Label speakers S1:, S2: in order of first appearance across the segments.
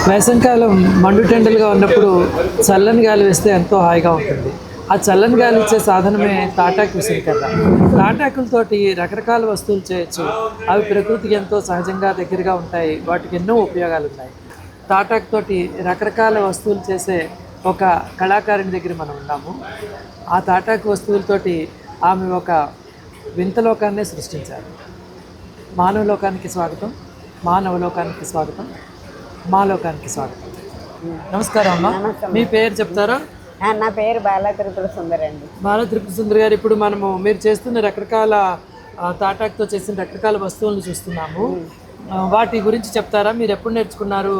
S1: వేసవికాలం మండుటెండలుగా ఉన్నప్పుడు చల్లని గాలి వేస్తే ఎంతో హాయిగా ఉంటుంది. ఆ చల్లని గాలి ఇచ్చే సాధనమే తాటాకు విసనకర్ర. తాటాకులతోటి రకరకాల వస్తువులు చేయొచ్చు. అవి ప్రకృతికి ఎంతో సహజంగా దగ్గరగా ఉంటాయి. వాటికి ఎన్నో ఉపయోగాలు ఉన్నాయి. తాటాకుతోటి రకరకాల వస్తువులు చేసే ఒక కళాకారుని దగ్గర మనం ఉన్నాము. ఆ తాటాకు వస్తువులతోటి ఆమె ఒక వింత లోకాన్నే సృష్టించారు. మానవలోకానికి స్వాగతం, మానవలోకానికి స్వాగతం, మా లోకానికి స్వాగతం. నమస్కారం అమ్మ. మీ పేరు చెప్తారా?
S2: నా పేరు బాలా త్రిపుర సుందరి అండి.
S1: బాలా త్రిపుర సుందరి గారు, ఇప్పుడు మనము మీరు చేస్తున్న రకరకాల తాటాకుతో చేసిన రకరకాల వస్తువులను చూస్తున్నాము. వాటి గురించి చెప్తారా? మీరు ఎప్పుడు నేర్చుకున్నారు?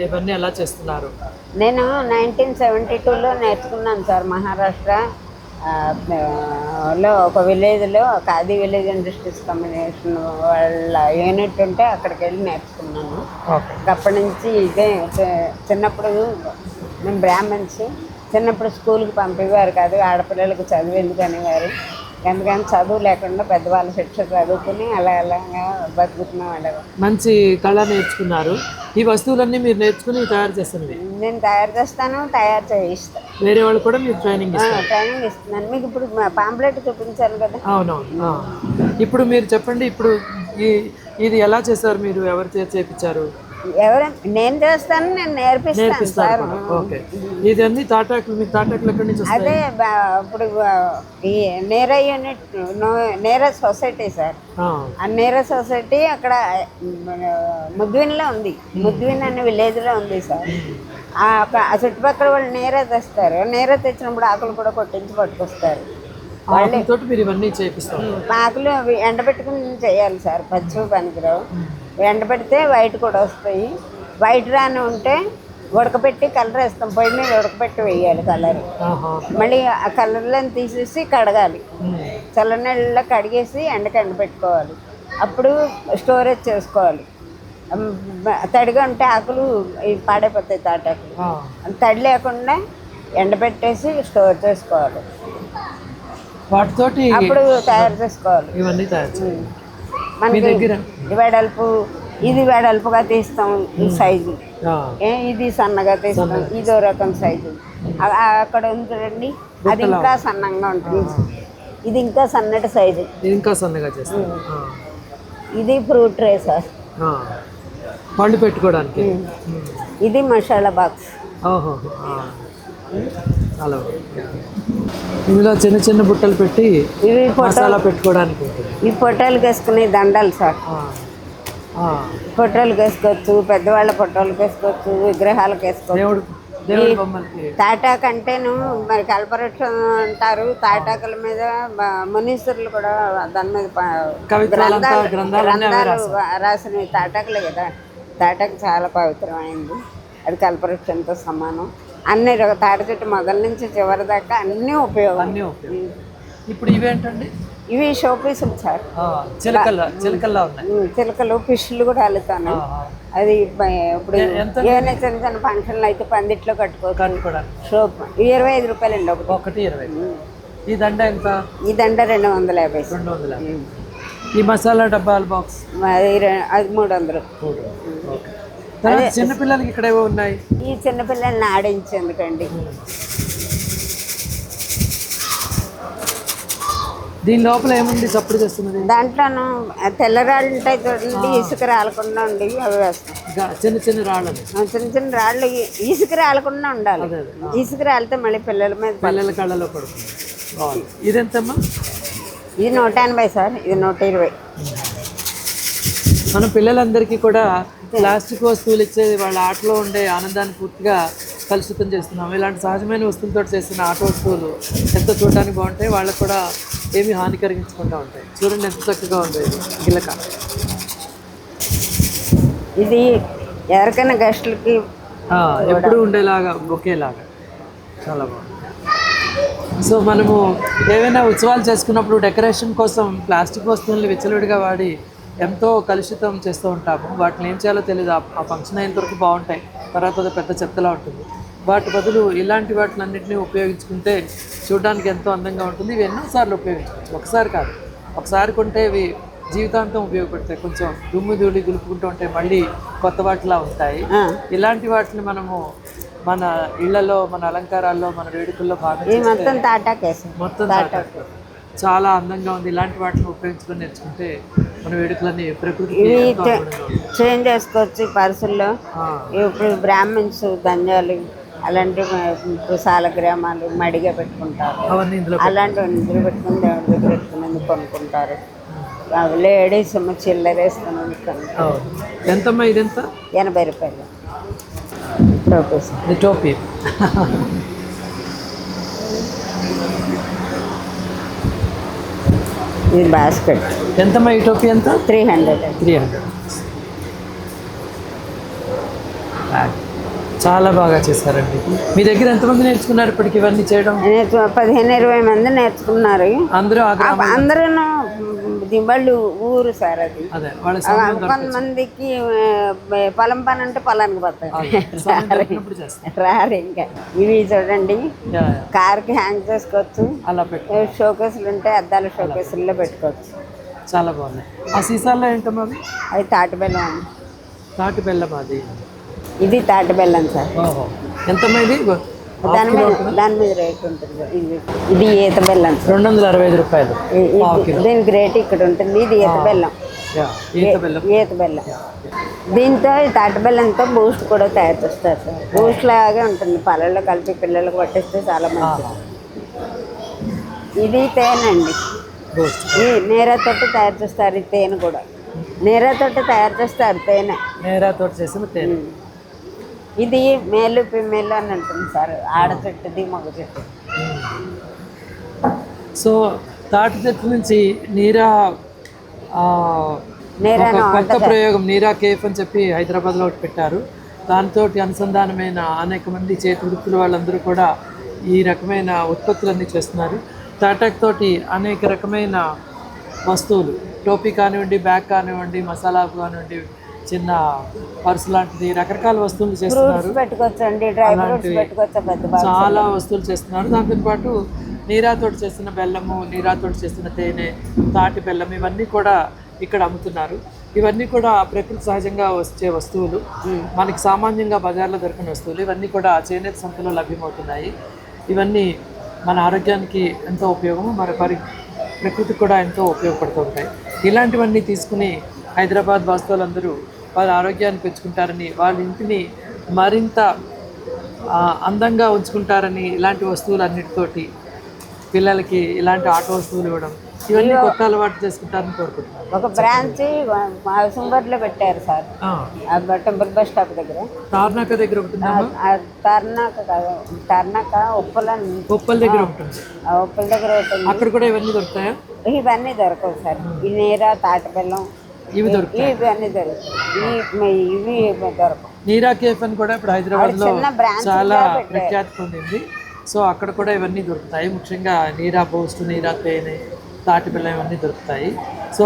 S1: ఇవన్నీ ఎలా చేస్తున్నారు?
S2: నేను 1972లో నేర్చుకున్నాను సార్. మహారాష్ట్ర లో ఒక విలేజ్లో ఖాదీ విలేజ్ ఇండస్ట్రీస్ కమ్యూనికేషన్ వాళ్ళ యూనిట్ ఉంటే అక్కడికి వెళ్ళి నేర్చుకున్నాను. అప్పటి నుంచి ఇదే చిన్నప్పుడు మేము బ్రాహ్మణ్స్. చిన్నప్పుడు స్కూల్కి పంపేవారు కాదు, ఆడపిల్లలకు చదువు ఎందుకు అనేవారు. ఎందుకని చదువు లేకుండా పెద్దవాళ్ళ శిక్ష చదువుకుని అలాగా బతుకుతున్నాం. అలాగా
S1: మంచి కళ నేర్చుకున్నారు. ఈ వస్తువులన్నీ మీరు నేర్చుకుని తయారు చేస్తుంది?
S2: నేను తయారు చేస్తాను, తయారు చేయిస్తాను.
S1: వేరే వాళ్ళు కూడా మీరు ట్రైనింగ్
S2: ఇస్తున్నాను. మీకు ఇప్పుడు పాంప్లెట్ చూపించాను కదా.
S1: అవునవును. ఇప్పుడు మీరు చెప్పండి, ఇప్పుడు ఇది ఎలా చేశారు? మీరు ఎవరు చేపించారు?
S2: నేను చేస్తాను, నేను నేర్పిస్తాను.
S1: ఓకే. ఇదన్నీ తాటాకులు. మీ తాటాకులు ఎక్కడి నుంచి వస్తాయి?
S2: అదే ఇప్పుడు ఈ నేర యూనిట్, నేర సొసైటీ సార్. ఆ నేర సొసైటీ అక్కడ ముద్విన్లో ఉంది. ముద్విన్ అనే విలేజ్లో ఉంది సార్. ఆ చుట్టుపక్కల వాళ్ళు నేర తెస్తారు. నేర తెచ్చినప్పుడు ఆకులు కూడా కొట్టించి పట్టుకొస్తారు.
S1: వాళ్ళతో మీరు ఇవన్నీ చేపిస్తారు?
S2: ఆకులు ఎండబెట్టుకుని చేయాలి సార్. పచ్చి పనికిరావు. ఎండబెడితే వైట్ కూడా వస్తాయి. వైట్ రాని ఉంటే ఉడకపెట్టి కలర్ వేస్తాం. పొయ్యి మీద ఉడకపెట్టి వేయాలి కలర్. మళ్ళీ ఆ కలర్లను తీసేసి కడగాలి. చల్లనీళ్ళలో కడిగేసి ఎండపెట్టుకోవాలి. అప్పుడు స్టోరేజ్ చేసుకోవాలి. తడిగా ఉంటే ఆకులు పాడైపోతాయి తాటాకులు. తడి లేకుండా ఎండబెట్టేసి స్టోర్ చేసుకోవాలి.
S1: వాటితోటి
S2: అప్పుడు తయారు చేసుకోవాలి.
S1: ఇవన్నీ తయారు
S2: మనకి వెడల్పు, ఇది వెడల్పుగా తీస్తాం ఈ సైజు, ఇది సన్నగా తీస్తాం ఇదో రకం సైజు. అక్కడ ఉంటుందండి, అది ఇంకా సన్నంగా ఉంటుంది. ఇది ఇంకా సన్నటి సైజు,
S1: ఇంకా సన్నగా చేస్తాం.
S2: ఇది ఫ్రూట్ ట్రే సార్,
S1: పళ్ళు పెట్టుకోవడానికి.
S2: ఇది మసాలా బాక్స్.
S1: ఇందులో చిన్న చిన్న బుట్టలు పెట్టి ఇవి మసాలా పెట్టుకోవడానికి.
S2: ఈ పొట్టాలకు వేసుకునే దండలు సార్. పొట్టాలకు వేసుకోవచ్చు, పెద్దవాళ్ళ పొట్టాలకు వేసుకోవచ్చు, విగ్రహాలకు వేసుకోవచ్చు. తాటాకు అంటేను మరి కల్పవృక్షం అంటారు. తాటాకుల మీద మునీశ్వరులు కూడా దాని మీద గ్రంథాలు రాసినవి తాటాకులే కదా. తాటాకు చాలా పవిత్రమైంది. అది కల్పవృక్షంతో సమానం. అన్ని తాటి చెట్టు మొదల నుంచి చివరి దాకా అన్నీ ఉపయోగం.
S1: ఇప్పుడు ఇవేంటండి?
S2: ఇవి షోపీసులు సార్. చిలకలు, ఫిష్లు కూడా అల్లుతాను. అది ఇప్పుడు ఏమైనా చిన్న చిన్న ఫంక్షన్లు అయితే పందిట్లో కట్టుకోవచ్చు. షోప్ 25 రూపాయలండి
S1: ఒకటి. 20. ఈ దండ ఎంత?
S2: ఈ దండ 250.
S1: 250. ఈ మసాలా డబ్బాల బాక్స్
S2: అది 300.
S1: చిన్నపిల్లలకి ఇక్కడ ఏవో ఉన్నాయి.
S2: ఈ చిన్నపిల్లల్ని ఆడించేందుకండి.
S1: దీని లోపల ఏముంది చప్పుడు చేస్తున్నది?
S2: దాంట్లోనూ తెల్లరాళ్ళు ఉంటాయి చూడండి, ఇసుక రాలకుండా ఉండి అవి వేస్తాం.
S1: చిన్న చిన్న రాళ్ళు,
S2: చిన్న చిన్న రాళ్ళు ఇసుక రాలకుండా ఉండాలి. ఇసుక రాలితే మళ్ళీ పిల్లల మీద,
S1: పిల్లల కళ్ళలో పడుతుంది. ఇదెంతమ్మా?
S2: ఇది 180 సార్. ఇది 120.
S1: మన పిల్లలందరికీ కూడా ప్లాస్టిక్ వస్తువులు ఇచ్చేది వాళ్ళ ఆటలో ఉండే ఆనందాన్ని పూర్తిగా కలుషితం చేస్తున్నాం. ఇలాంటి సహజమైన వస్తువులతో చేసిన ఆట వస్తువులు ఎంతో చూడడానికి బాగుంటాయి, వాళ్ళకు కూడా ఏమీ హాని కలిగించకుండా ఉంటాయి. చూడండి ఎంత చక్కగా ఉంది గిలక.
S2: ఇది ఎవరికైనా గెస్టులకి
S1: ఎప్పుడు ఉండేలాగా, ఒకేలాగా చాలా బాగుంది. సో మనము ఏవైనా ఉత్సవాలు చేసుకున్నప్పుడు డెకరేషన్ కోసం ప్లాస్టిక్ వస్తువుల్ని విచ్చలవిడిగా వాడి ఎంతో కలుషితం చేస్తూ ఉంటాము. వాటిని ఏం చేయాలో తెలియదు. ఆ ఫంక్షన్ అయిన వరకు బాగుంటాయి, తర్వాత పెద్ద చెత్తలా ఉంటుంది. వాటి బదులు ఇలాంటి వాటిలన్నింటినీ ఉపయోగించుకుంటే చూడడానికి ఎంతో అందంగా ఉంటుంది. ఇవి ఎన్నోసార్లు ఉపయోగించుకోవచ్చు, ఒకసారి కాదు. ఒకసారి కొంటే ఇవి జీవితాంతం ఉపయోగపడతాయి. కొంచెం దుమ్ము ధూళి దులుపుకుంటూ ఉంటే మళ్ళీ కొత్త వాటిలా ఉంటాయి.
S2: ఆ.
S1: ఇలాంటి వాటిని మనము మన ఇళ్లలో, మన అలంకారాల్లో, మన వేడుకల్లో భాగం
S2: ఇది మొత్తం తాటాకేసి
S1: మొత్తం తాటాకు చాలా అందంగా ఉంది. ఇలాంటి వాటిని ఉపయోగించుకొని నేర్చుకుంటే మన వేడుకలన్నీ ప్రకృతికి
S2: ఇవి
S1: ఎంతో అనుగుణంగా ఉంటాయి.
S2: చేంజ్ చేసుకోవచ్చు ఈ పర్సుల్లో.
S1: ఆ,
S2: ఇప్పుడు బ్రాహ్మిన్స్ దంజాలు అలాంటి సాలగ్రామాలు మడిగా పెట్టుకుంటారు.
S1: అవన్నీ ఇందులో
S2: అలాంటివి నిద్ర పెట్టుకుని దేవుడి దగ్గర పెట్టుకుని కొనుక్కుంటారు. లేడీస్ చిల్లర వేసుకుని
S1: అవును. ఎంతమ్మా ఇదెంత?
S2: 80 రూపాయలు రూపీస్.
S1: ఇది టోపీ.
S2: ఇది బాస్కెట్
S1: ఎంతమ్మా ఈ టోపీ ఎంత?
S2: 300.
S1: 300. చాలా బాగా చేశారండి. మీ దగ్గర ఎంతమంది నేర్చుకున్నారు ఇప్పటికి ఇవన్నీ చేయడం?
S2: 15-20 మంది నేర్చుకున్నారు.
S1: అందరూ ఆ గ్రామం
S2: అందరూ వాళ్ళు ఊరు సార్ అది.
S1: అదే వాళ్ళ సమయం
S2: కొంతమందికి పొలం పని అంటే పొలానికి పోతాయి,
S1: దొరికినప్పుడు చేస్తారు.
S2: రారు. ఇంకా ఇవి చూడండి,
S1: యా, యా.
S2: కార్కి హ్యాంగ్ చేసుకోవచ్చు.
S1: అలా పెట్టు.
S2: షోకేసులు ఉంటే అద్దాల షోకేసుల్లో పెట్టుకోవచ్చు.
S1: చాలా బాగున్నాయి. ఆ సీసాల్లో ఏంటమ్మా అవి?
S2: అది తాటి బెల్లం.
S1: తాటి బెల్లం అది.
S2: ఇది తాటి బెల్లం సార్.
S1: ఓహో, ఎంతమ్మా ఇది?
S2: దాని మీద రేట్ ఉంటుంది. ఇది ఈత బెల్లం సార్.
S1: 265 రూపాయలు.
S2: దీనికి రేట్ ఇక్కడ ఉంటుంది. ఇది ఈత బెల్లం.
S1: యా, ఈత బెల్లం.
S2: ఈత బెల్లం. దీంతో ఈ తాటి బెల్లంతో బూస్ట్ కూడా తయారు చేస్తారు సార్. బూస్ట్ లాగే ఉంటుంది. పాలల్లో కలిపి పిల్లలకు పట్టిస్తే చాలా మంచిది. ఇది తేనండి. ఈ నేరాతోటి తయారు చేస్తారు. ఈ తేనె కూడా నేరాతోటి తయారు చేస్తారు. తేనె
S1: నేరాతోటి చేసిన తేనె.
S2: ఇది మేలు పిమ్మేలు అని ఉంటుంది సార్. ఆడ చెట్టుది, మగ చెట్టు.
S1: సో తాటి చెట్టు నుంచి నీరా ఒక కొత్త ప్రయోగం నీరా కేఫ్ అని చెప్పి హైదరాబాద్లో ఒకటి పెట్టారు. దాంతో అనుసంధానమైన అనేక మంది చేతి వృత్తుల వాళ్ళందరూ కూడా ఈ రకమైన ఉత్పత్తులన్నీ చేస్తున్నారు. తాటాక్ తోటి అనేక రకమైన వస్తువులు, టోపీ కానివ్వండి, బ్యాగ్ కానివ్వండి, మసాలా కానివ్వండి, చిన్న పర్సు లాంటిది రకరకాల వస్తువులు చేస్తున్నారు. చాలా వస్తువులు చేస్తున్నారు. దాంతో పాటు నీరాతోటి చేస్తున్న బెల్లము, నీరాతోటి చేస్తున్న తేనె, తాటి బెల్లం ఇవన్నీ కూడా ఇక్కడ అమ్ముతున్నారు. ఇవన్నీ కూడా ప్రకృతి సహజంగా వచ్చే వస్తువులు, మనకి సామాన్యంగా బజార్లో దొరికిన వస్తువులు. ఇవన్నీ కూడా చేనేత సంతలో లభ్యమవుతున్నాయి. ఇవన్నీ మన ఆరోగ్యానికి ఎంతో ఉపయోగము, మన ప్రకృతికి కూడా ఎంతో ఉపయోగపడుతూ ఉంటాయి. ఇలాంటివన్నీ తీసుకుని హైదరాబాద్ వాస్తవులందరూ వాళ్ళ ఆరోగ్యాన్ని పెంచుకుంటారని, వాళ్ళ ఇంటిని మరింత అందంగా ఉంచుకుంటారని ఇలాంటి వస్తువులు అన్నిటితోటి పిల్లలకి ఇలాంటి ఆట వస్తువులు ఇవ్వడం, ఇవన్నీ కొత్త అలవాటు చేసుకుంటారని కోరుకుంటున్నాను.
S2: ఒక బ్రాంచ్ సుంబర్లో పెట్టారు సార్. టెంపుల్ బస్ స్టాప్ దగ్గర,
S1: తార్నాక దగ్గర ఒకటి.
S2: తార్నాక
S1: ఉప్పల్ దగ్గర ఉంటుంది.
S2: ఉప్పల్ దగ్గర ఉంటుంది.
S1: అక్కడ కూడా ఇవన్నీ దొరుకుతాయా?
S2: ఇవన్నీ దొరకవు సార్. ఈ నీరా, తాటి బెల్లం
S1: ఇవి దొరుకుతాయి.
S2: ఇవన్నీ దొరుకుతాయి. ఇవి దొరకవు.
S1: నీరా కేఫ్ అని కూడా ఇప్పుడు హైదరాబాద్లో చాలా ప్రఖ్యాతి పొందింది. సో అక్కడ కూడా ఇవన్నీ దొరుకుతాయి. ముఖ్యంగా నీరా బూస్ట్, నీరా తేనె, తాటి బెల్లం ఇవన్నీ దొరుకుతాయి. సో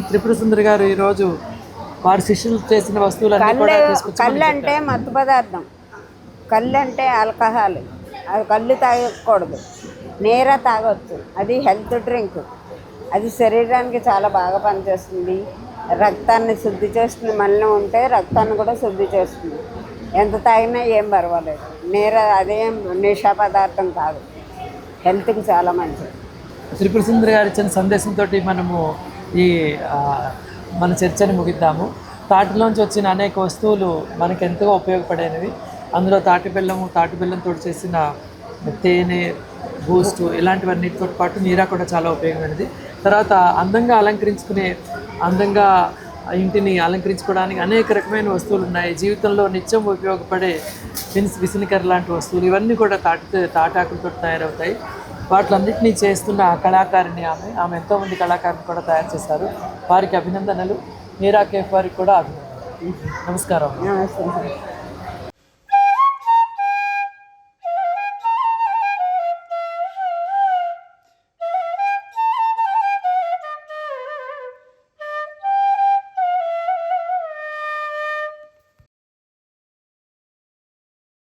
S1: త్రిపుర సుందరి గారు ఈరోజు వారి శిష్యులు చేసిన వస్తువులన్నీ కూడా తీసుకొచ్చి,
S2: కళ్ళు అంటే మత్తు పదార్థం, కళ్ళు అంటే ఆల్కహాల్, అది కళ్ళు తాగకూడదు. నీరా తాగొచ్చు, అది హెల్త్ డ్రింక్. అది శరీరానికి చాలా బాగా పనిచేస్తుంది. రక్తాన్ని శుద్ధి చేస్తుంది. మళ్ళీ ఉంటే రక్తాన్ని కూడా శుద్ధి చేస్తుంది. ఎంత తాగినా ఏం పర్వాలేదు. అదేం నిషా పదార్థం కాదు, హెల్త్కి చాలా మంచిది.
S1: త్రిపుర సుందరి గారు ఇచ్చిన సందేశంతో మనము ఈ మన చర్చని ముగిద్దాము. తాటిలోంచి వచ్చిన అనేక వస్తువులు మనకు ఎంతో ఉపయోగపడేవి. అందులో తాటి బెల్లంతో చేసిన తేనె, బూస్ట్ ఇలాంటివన్నిటితో పాటు నీరా కూడా చాలా ఉపయోగమైనది. తర్వాత అందంగా అందంగా ఇంటిని అలంకరించుకోవడానికి అనేక రకమైన వస్తువులు ఉన్నాయి. జీవితంలో నిత్యం ఉపయోగపడే విసినికర లాంటి వస్తువులు ఇవన్నీ కూడా తాటాకులతో తయారవుతాయి. వాటిలన్నింటినీ చేస్తున్న కళాకారిణి ఆమె ఎంతోమంది కళాకారులు కూడా తయారు చేశారు. వారికి అభినందనలు. నీరా కేఫ్ వారికి కూడా అభినందనలు. నమస్కారం.